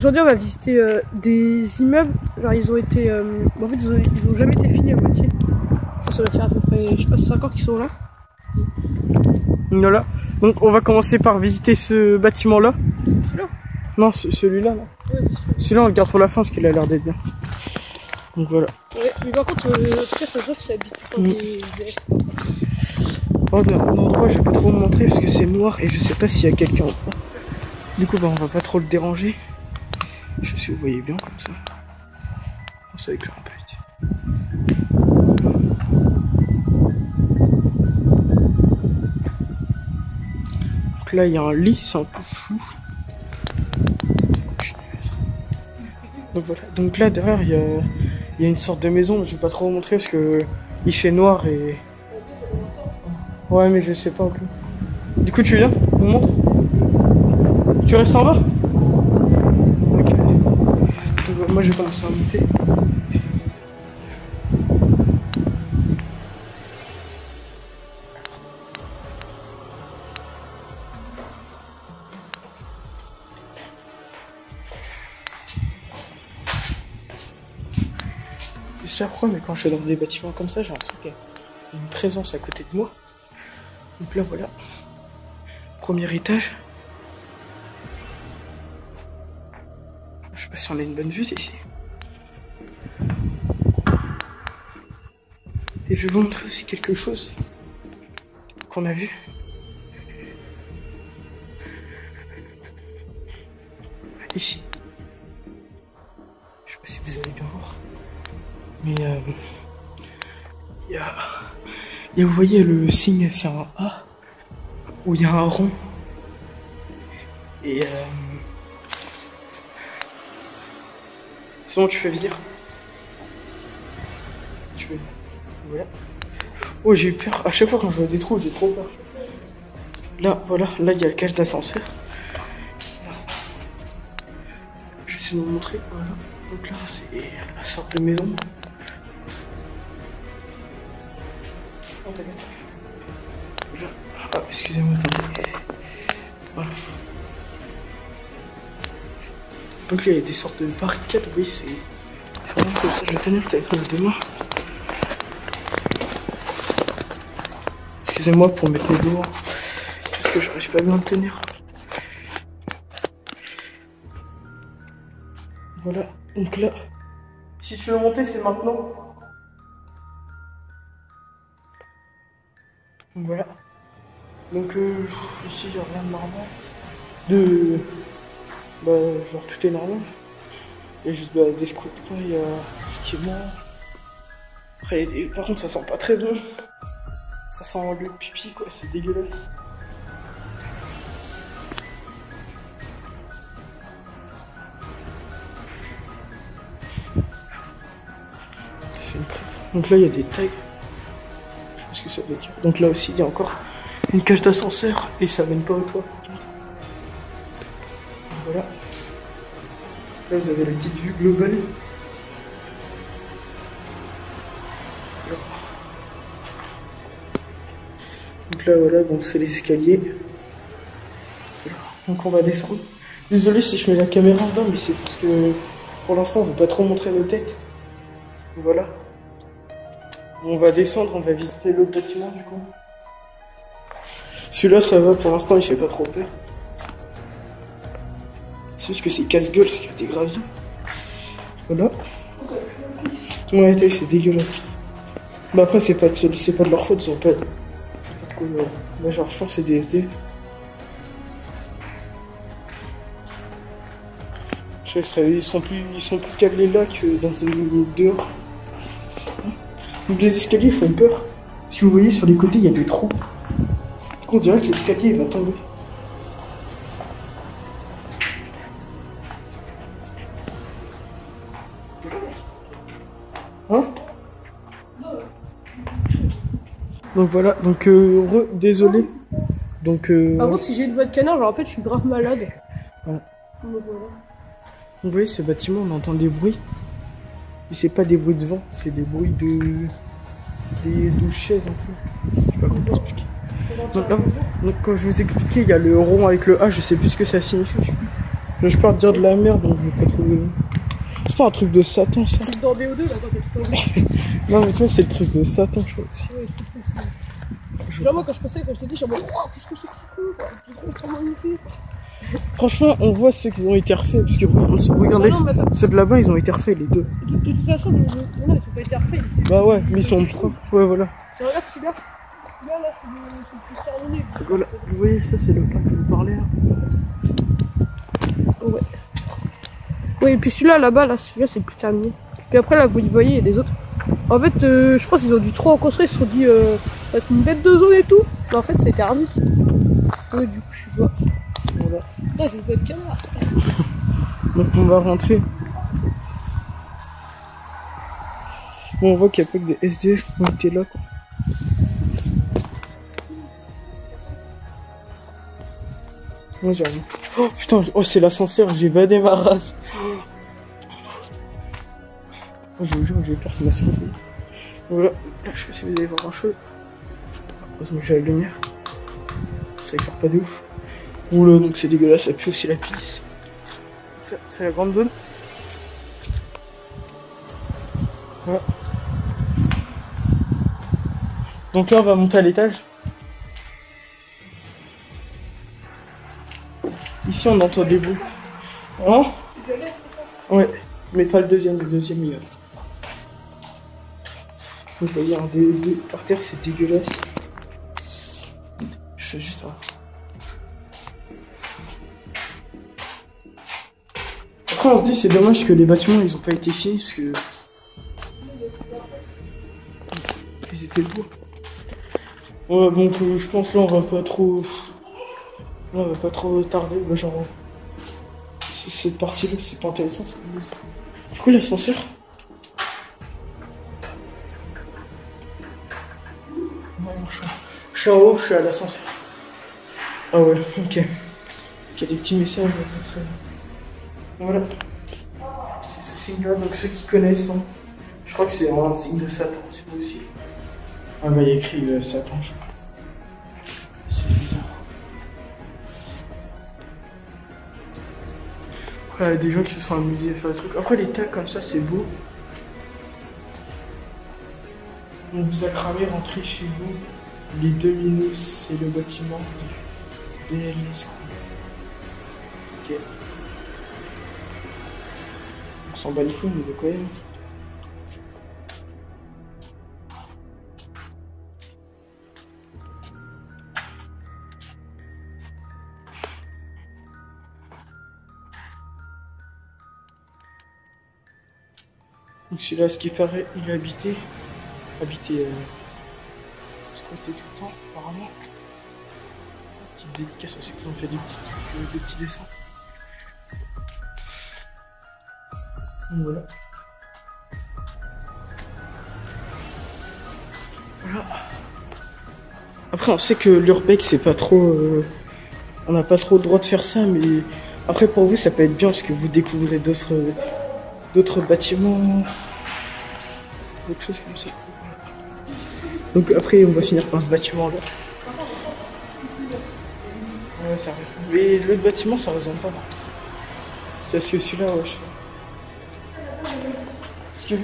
Aujourd'hui, on va visiter des immeubles. Genre, ils ont été. En fait, ils ont jamais été finis à moitié. Ça doit faire à peu près, je sais pas, 5 ans qu'ils sont là. Voilà. Donc, on va commencer par visiter ce bâtiment-là. Celui-là? Non, celui-là. Là. Ouais, celui-là, on le garde pour la fin parce qu'il a l'air d'être bien. Donc, voilà. Ouais, mais par contre, en tout cas, ça se voit que c'est habité par des SDF. Oh, un endroit, je vais pas trop vous montrer parce que c'est noir et je sais pas s'il y a quelqu'un ou pas. Du coup, bah, on va pas trop le déranger. Je sais si vous voyez bien comme ça. On s'éclaire un peu vite. Donc là, il y a un lit, c'est un peu flou. Donc voilà. Donc là, derrière, il y a une sorte de maison, mais je vais pas trop vous montrer parce que il fait noir et. Ouais, mais je sais pas encore. Du coup, tu viens? Je vous montre? Tu restes en bas? Ok, vas-y. Donc, moi, je vais commencer à monter. Je sais pas pourquoi, mais quand je suis dans des bâtiments comme ça, j'ai l'impression qu'il y a une présence à côté de moi. Donc là, voilà. Premier étage. Je sais pas si on a une bonne vue ici. Et je vais vous montrer aussi quelque chose qu'on a vu. Ici. Je sais pas si vous allez bien voir. Mais il y a, vous voyez le signe, c'est un A, où il y a un rond. Et c'est bon, tu peux venir. Tu peux. Voilà. Oh, j'ai eu peur. À chaque fois quand je vois des trous, j'ai trop peur. Là, voilà, là il y a le cage d'ascenseur. Je vais essayer de vous montrer. Voilà. Donc là, c'est la sorte de maison. Oh, t'inquiète. Là. Ah, excusez-moi, attendez. Voilà. Donc là, il y a des sortes de barricades, vous voyez, c'est vraiment comme ça. Je vais tenir le téléphone à deux mains. Excusez-moi pour mettre mes doigts, parce que j'arrive pas bien à le tenir. Voilà, donc là, si tu veux monter, c'est maintenant. Donc voilà. Donc ici, il n'y a rien de normal. Genre tout est normal. Il y a juste des scouts, quoi. Il y a ce qui est mort. Après, par contre, ça sent pas très bon. Ça sent le pipi, quoi. C'est dégueulasse. Donc là, il y a des tags. Je sais pas ce que ça veut dire. Donc là aussi, il y a encore une cage d'ascenseur et ça mène pas au toit. Voilà. Là, vous avez la petite vue globale. Donc là, voilà, bon, c'est les escaliers. Donc on va descendre. Désolé si je mets la caméra en bas, mais c'est parce que pour l'instant, on veut pas trop montrer nos têtes. Voilà. On va descendre, on va visiter l'autre bâtiment du coup. Celui-là, ça va, pour l'instant, il fait pas trop peur. C'est juste que c'est casse-gueule qui a été gravi. Voilà. Ouais, c'est dégueulasse. Bah après, c'est pas de leur faute, ils ont pas. C'est pas de quoi. Moi, genre, je pense que c'est des SD. Je sais, ils sont plus câblés là que dans une dehors. Donc les escaliers font peur. Si vous voyez sur les côtés, il y a des trous. Du coup, on dirait que l'escalier il va tomber. Hein? Donc voilà, donc désolé. Donc par contre, si j'ai une voix de canard, genre en fait, je suis grave malade. Ouais. Voilà. Vous voyez ce bâtiment, on entend des bruits. Et c'est pas des bruits de vent, c'est des bruits de chaises un peu. Je sais pas comment expliquer. Donc là, donc quand je vous expliquais, il y a le rond avec le A, je sais plus ce que ça signifie. J'ai peur de dire de la merde, donc je vais pas trouver. C'est pas un truc de Satan, ça? C'est dans BO2 là, quand t'es tout Non, mais tu vois, c'est le truc de Satan, je crois aussi. ouais, genre, moi, quand je pensais, quand je t'ai dit, je suis en mode, oh, qu'est-ce que c'est que ce truc, quoi. C'est trop magnifique. Franchement, on voit ceux qui ont été refaits, parce que regardez, Ah non, mais attends. ceux de là-bas, ils ont été refaits, les deux. De toute façon, non, ils ont pas été refaits. Bah ouais, mais ils sont propres. Ouais, voilà. Tu regardes celui-là? Celui-là, là, c'est le plus terminé. Voilà. Vous voyez, ça, c'est le plat que je vous parlais, là. Ouais. Oui, et puis celui-là, là-bas, là, celui-là, c'est le plus terminé. Puis après, là, vous voyez, il y a des autres. En fait, je pense qu'ils ont dû trop en construire. Ils se sont dit, ça va être une bête de zone et tout. Mais en fait, ça a été remis. Ouais, du coup, je suis pas. Voilà. Putain, j'ai une bête canard. Donc, on va rentrer. Bon, on voit qu'il n'y a pas que des SDF qui ont été là, quoi. Moi, j'ai rien. Oh putain, oh, c'est l'ascenseur, j'ai badé ma race. Oh, je vous jure, j'ai peur de ma surprise. Voilà, là, je sais pas si vous allez voir un cheveu. Heureusement que j'ai la lumière. Ça éclaire pas de ouf. Oula, donc c'est dégueulasse, ça pue aussi la pisse. Ça, c'est la grande zone. Voilà. Donc là, on va monter à l'étage. Ici, on entend des bruits. Hein? Ouais, mais pas le deuxième il y a. Vous voyez, un des par terre, c'est dégueulasse. Je fais juste un. Après, on se dit, c'est dommage que les bâtiments, ils ont pas été finis parce que. Ils étaient beaux. Ouais, donc je pense là, on va pas trop. Là, on va pas trop tarder. Bah, genre. Cette partie-là, c'est pas intéressant. Du coup, l'ascenseur. Je suis en haut, je suis à l'ascenseur. Ah ouais, ok. Il y a des petits messages. Très... Voilà. C'est ce signe-là, donc ceux qui connaissent, hein. Je crois que c'est un signe de Satan, c'est vous aussi. Ah bah il y a écrit Satan, je crois. C'est bizarre. Après, il y a des gens qui se sont amusés à faire des trucs. Après, les tags comme ça, c'est beau. On vous a cramé, rentrez chez vous. Les 2 minutes, c'est le bâtiment de BLS. Ok. On s'en bat les couilles, mais quand même. Donc celui-là, ce qui paraît, il est habité. Squatté tout le temps, apparemment. Petite dédicace à ceux qui ont fait des petits dessins. Donc voilà. Voilà. Après, on sait que l'urbex, c'est pas trop. On n'a pas trop le droit de faire ça, mais après, pour vous, ça peut être bien parce que vous découvrez d'autres bâtiments, d'autres choses comme ça. Donc après, on va finir par ce bâtiment-là. Ouais, ça résonne. Mais l'autre bâtiment, ça résonne pas. C'est parce que celui-là, ouais, je sais.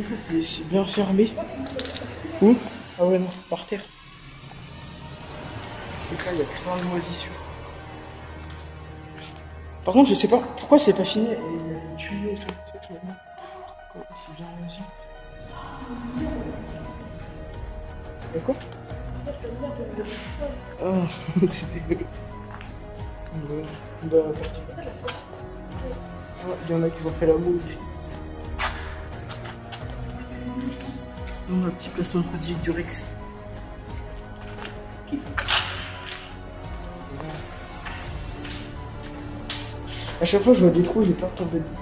Parce que c'est bien fermé. Où? Ah ouais, non, par terre. Donc là, il y a plein de moisissures. Par contre, je sais pas pourquoi c'est pas fini. Et il y a des tuyaux et tout. C'est bien moisi. Et quoi? Ah, c'était... Bah, parti. Il y en a qui ont fait la moule ici. Donc, un petit placement prodigique du Rex. À chaque fois que je vois des trous, j'ai peur de tomber dedans.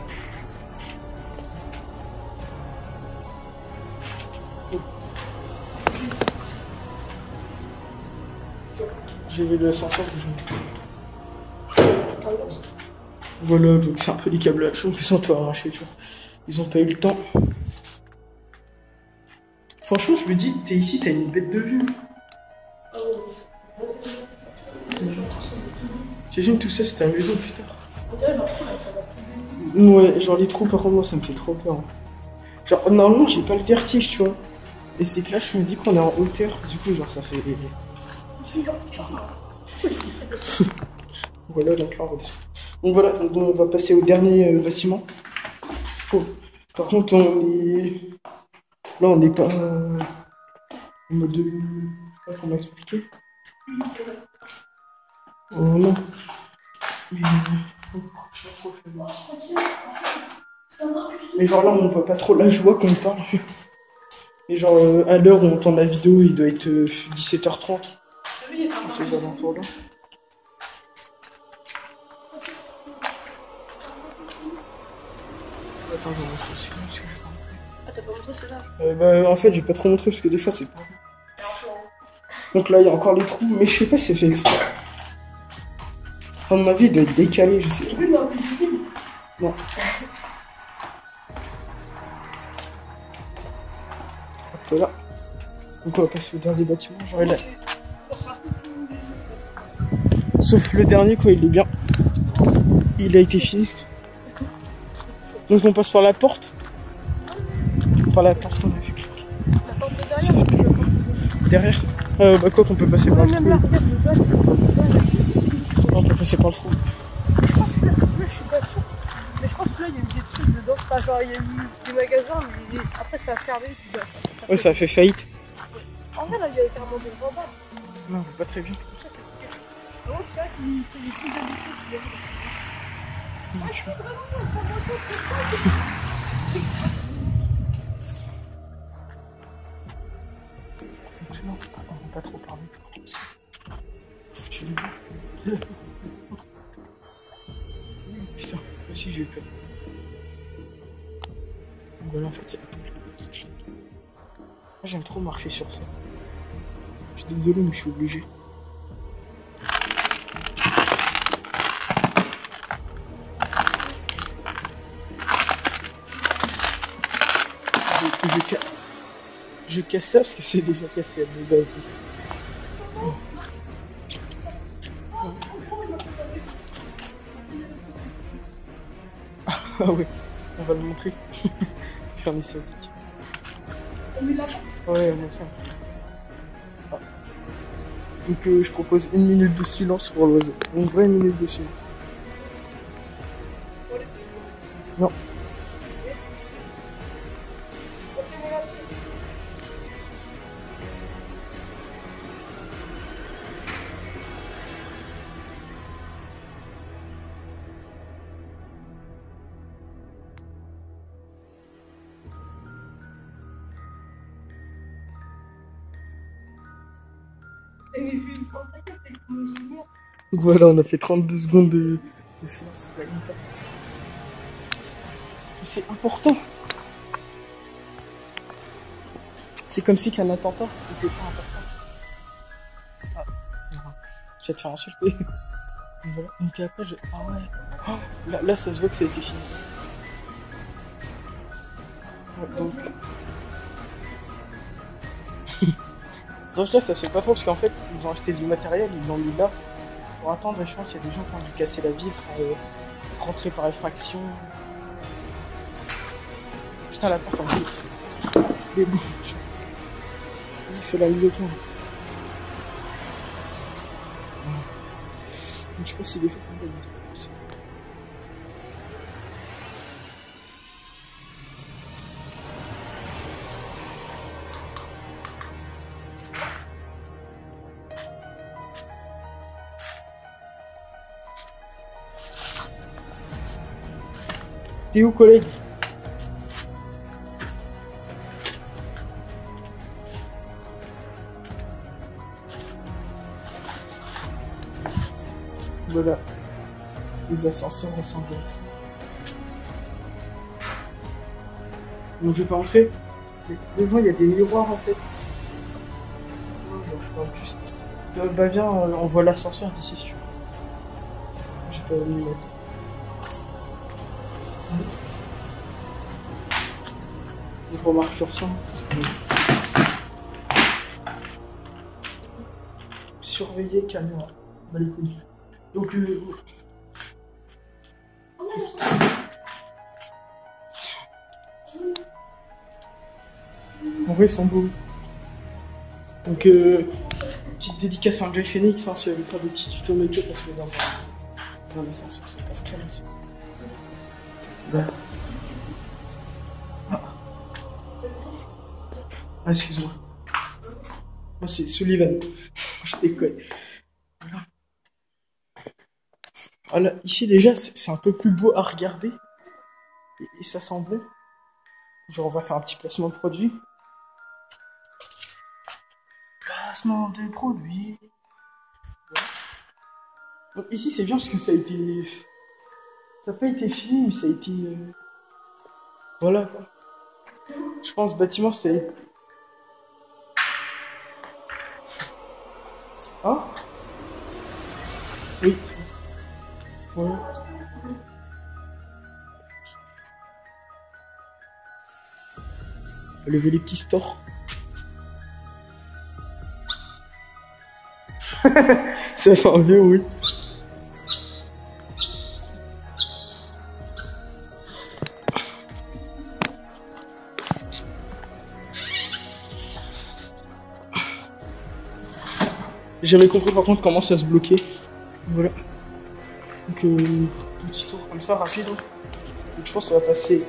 J'ai vu l'ascenseur que je... Voilà, donc c'est un peu des câbles chauds qui sont tout arrachés, tu vois. Ils ont pas eu le temps. Franchement, je me dis, t'es ici, t'as une bête de vue. J'imagine tout ça, c'était à la maison plus tard. Ouais, genre les trous, par contre, moi, ça me fait trop peur. Genre, normalement, j'ai pas le vertige, tu vois. Et c'est que là, je me dis qu'on est en hauteur. Du coup, genre, ça fait... Voilà, donc là, on va... Donc voilà, donc on va passer au dernier bâtiment. Oh. Par contre, on est... Là, on n'est pas... en mode... Je sais pas comment expliquer. Oh non. Mais... Mais genre là, on voit pas trop la joie qu'on parle. Et genre, à l'heure où on entend la vidéo, il doit être 17h30. Ces alentours-là. Attends, je vais montrer aussi. Ah, t'as pas montré celle-là? Bah, en fait, j'ai pas trop montré parce que des fois, c'est pas... Donc là, il y a encore les trous, mais je sais pas si c'est fait exprès. À mon avis, il doit être décalé, je sais pas. Non. Hop là. Donc on va passer au dernier bâtiment. Genre, là. Sauf le dernier, quoi, il est bien. Il a été fini. Donc on passe par la porte. Par la porte, on a vu. La porte de derrière. Derrière. Bah quoi qu'on peut passer par le Même trou. là, regarde le bas. On peut passer par le trou. Je pense que celui-là, je suis pas sûr. Mais je pense que là, il y a eu des trucs dedans. Enfin, genre, il y a eu des magasins, mais après, ça a fermé. Ouais, ça a fait faillite. En vrai, là, il y avait carrément des grands bars. Non, on voit pas très bien. Non, c'est vrai qu'il fait des trucs habitués. On va pas trop parler. Putain, moi aussi j'ai eu peur. Voilà, en fait, c'est... Moi j'aime trop marcher sur ça. Je suis désolé, mais je suis obligé. Je casse ça parce que c'est déjà cassé à de base. Ah ouais, on va le montrer. Fermer ça. Ouais, moi ça. Ah. Donc je propose 1 minute de silence pour l'oiseau. Une vraie minute de silence. Non. Donc voilà, on a fait 32 secondes de silence. C'est important. C'est comme si qu'un attentat n'était pas important. Ah, je vais te faire insulter. Voilà. Donc après, ah ouais. Oh, là, ça se voit que ça a été fini. Ouais, donc là, ça se fait pas trop parce qu'en fait, ils ont acheté du matériel, ils l'ont mis là pour attendre. Et je pense qu'il y a des gens qui ont dû casser la vitre, rentrer par effraction. Putain, la porte en fait. Mais bon, vas-y, fais la mise au point. Je sais pas si des fois on va mettre. T'es où, collègue? Voilà. Les ascenseurs ressemblent à ça. Donc je vais pas entrer. Devant, il y a des miroirs en fait. Non, genre, je parle juste. Bah viens, on voit l'ascenseur d'ici sûr. J'ai pas mis la tête. Il faut marcher sur ça. Surveiller caméra. Bah les couilles. Donc En vrai, ils sont beaux. Donc, petite dédicace à Enjoy Phoenix, hein, si elle veut faire des petits tutos météo, parce que dans l'ascenseur, ça passe clair aussi. Là. Ah, excuse-moi. Moi, c'est Sullivan. Je déconne. Voilà. Voilà. Ici, déjà, c'est un peu plus beau à regarder. Et ça sent bon. Genre, on va faire un petit placement de produit. Placement de produit. Donc, ici, c'est bien parce que ça a été... Ça n'a pas été fini, mais ça a été... Voilà, quoi. Je pense, ce bâtiment, c'est... Ah? Oui. Voilà. Lever les petits stores. Ça fait un vieux, oui. J'ai jamais compris par contre comment ça se bloquait. Voilà. Donc petit tour comme ça rapide. Donc je pense qu'on va passer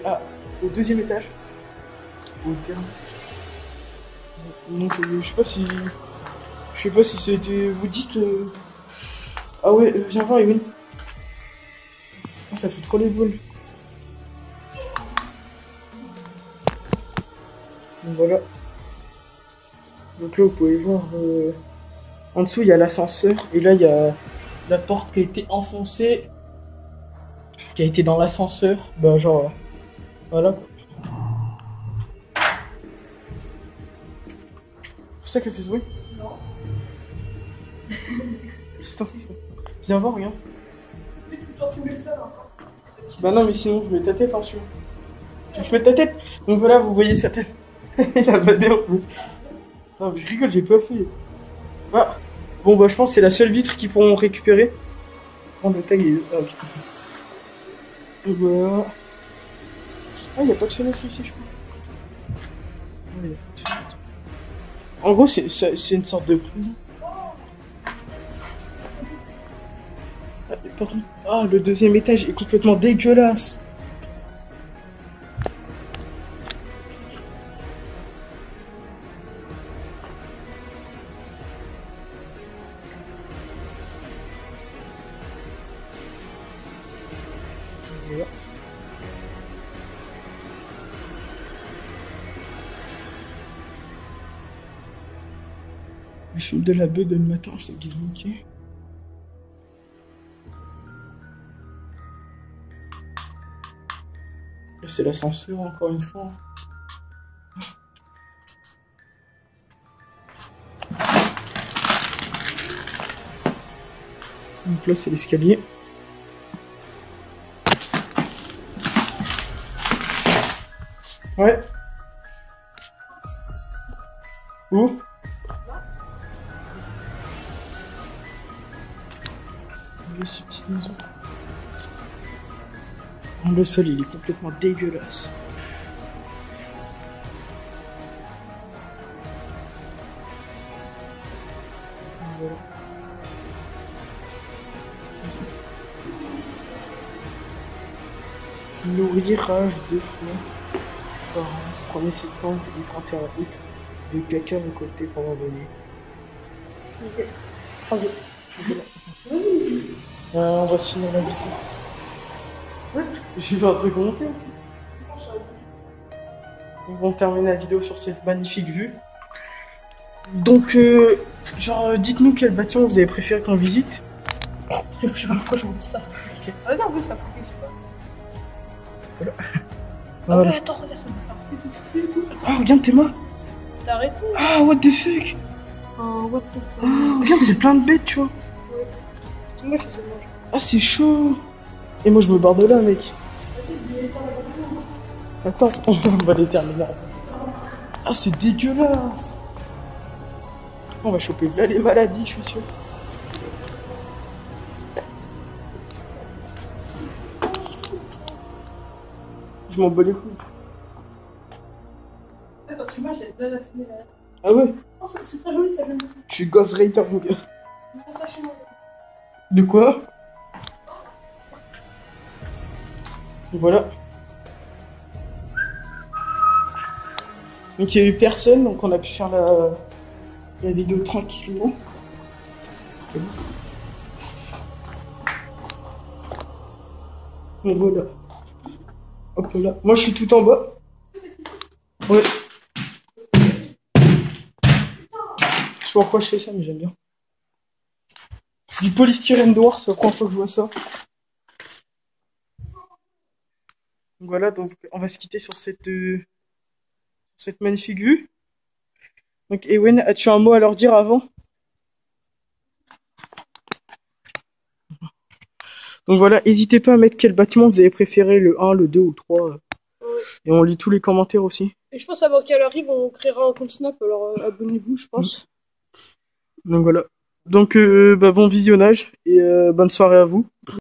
au deuxième étage. Au dernier. Donc je sais pas si c'était. Vous dites. Ah ouais, viens voir Ewan. Oh, ça fait trop les boules. Donc voilà. Donc là vous pouvez voir. En dessous, il y a l'ascenseur, et là, il y a la porte qui a été enfoncée, qui a été dans l'ascenseur. Bah, genre, voilà. C'est ça qu'elle fait ce bruit? Non. C'est ainsi, ça. Viens voir, regarde. Tu t'en fumais ça, là. Bah non, mais sinon, je mets ta tête, hein, sûr. Je mets ta tête. Donc voilà, vous voyez sa tête. Il a badé en plus. Non, mais je rigole, j'ai pas fait. Ah. Bon, bah, je pense que c'est la seule vitre qu'ils pourront récupérer. Prendre le tag et... Ah, ok. Donc voilà. Ah, il a pas de fenêtre ici, je crois. Ah, y a pas de fenêtre. En gros, c'est une sorte de prison. Ah, par contre... Ah, le deuxième étage est complètement dégueulasse. Voilà. Le film de la bœuf de le matin, c'est Gizmo qui est. Là, c'est l'ascenseur, encore une fois. Donc là, c'est l'escalier. Ouais. Où? Ces petites maisons. Le sol, il est complètement dégueulasse. Voilà. Nourrirage de fois par an, 1er septembre et 31 août, de caca récolté pour l'envoyer. Ok. Bravo. On va se finir la vidéo. Ouais, j'ai fait un truc monté aussi. On va terminer la vidéo sur cette magnifique vue. Donc, genre, dites-nous quel bâtiment vous avez préféré qu'on visite. Je sais pas pourquoi je me dis ça. Okay. Regarde, en plus, ça fout c'est pas. Voilà. Ah Voilà. mais attends, regarde, ça me fait. Oh, regarde Théma. T'as arrêté? Ah, what the fuck. What the fuck. Oh, regarde, c'est plein de bêtes, tu vois. Ouais. Moi, je faisais manger. Ah, c'est chaud. Et moi, je me barre de là, mec. Attends, on va les terminer. Ah, c'est dégueulasse. On va choper là les maladies, je suis sûr. Je m'en bats les couilles. Moi, j'ai de la fumée derrière. Ah ouais? Oh, c'est très joli, ça vient de... Je suis Ghost Rider, mon gars. Je fais ça chez moi. De quoi? Voilà. Donc il n'y a eu personne, donc on a pu faire la vidéo tranquillement. Donc voilà. Hop là. Moi je suis tout en bas. Ouais. Je sais pas pourquoi je fais ça, mais j'aime bien. Du polystyrène noir, c'est la première fois que je vois ça. Donc voilà, donc on va se quitter sur cette magnifique vue. Donc Ewen, as-tu un mot à leur dire avant? Donc voilà, n'hésitez pas à mettre quel bâtiment vous avez préféré, le 1, le 2 ou le 3. Ouais. Et on lit tous les commentaires aussi. Et je pense avant qu'elle arrive, on créera un compte Snap, alors abonnez-vous, je pense. Donc voilà. Donc bon visionnage et bonne soirée à vous.